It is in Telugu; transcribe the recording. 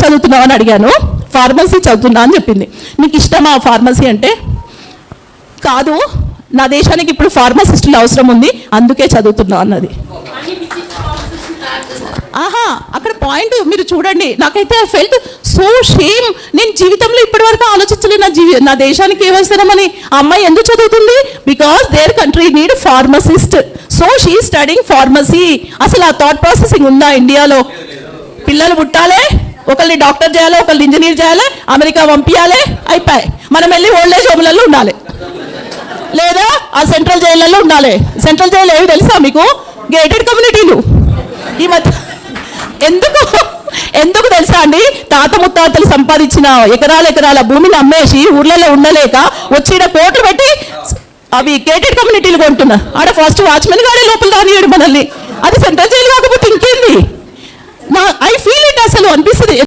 చదువుతున్నావు అని అడిగాను. ఫార్మసీ చదువుతున్నా అని చెప్పింది. నీకు ఇష్టమా ఫార్మసీ అంటే? కాదు, నా దేశానికి ఇప్పుడు ఫార్మసిస్టులు అవసరం ఉంది, అందుకే చదువుతున్నా అన్నది. అక్కడ పాయింట్ మీరు చూడండి. నాకైతే ఐ ఫెల్ట్ సో షేమ్. నేను జీవితంలో ఇప్పటివరకు ఆలోచించలేదు నా దేశానికి ఏమవసరమని. ఆ అమ్మాయి ఎందుకు చదువుతుంది? Because there country need pharmacist, so she studying pharmacy. అసలు ఆ థాట్ ప్రాసెసింగ్ ఉందా ఇండియాలో? పిల్లలు పుట్టాలి, ఒకరిని డాక్టర్ చేయాలి, ఒకరిని ఇంజనీర్ చేయాలి, అమెరికా పంపించాలి, అయిపోయి మనం వెళ్ళి ఓల్డేజ్ హోమ్లలో ఉండాలి, లేదా ఆ సెంట్రల్ జైళ్ళల్లో ఉండాలి. సెంట్రల్ జైలు ఏవి తెలుసా మీకు? గేటెడ్ కమ్యూనిటీలు. ఈ మధ్య ఎందుకు తెలుసా అండి? తాత ముత్తాతలు సంపాదించిన ఎకరాల భూమిని అమ్మేసి ఊర్లలో ఉండలేక వచ్చిన కోట్లు పెట్టి అవి గేటెడ్ కమ్యూనిటీలు కొంటున్నా. ఆడ ఫస్ట్ వాచ్మెన్ గాడే లోపల రానియడు మనల్ని. అది సెంట్రల్ జైలు కాకపోతే ఇంకేంది? I feel it. అసలు అనిపిస్తుంది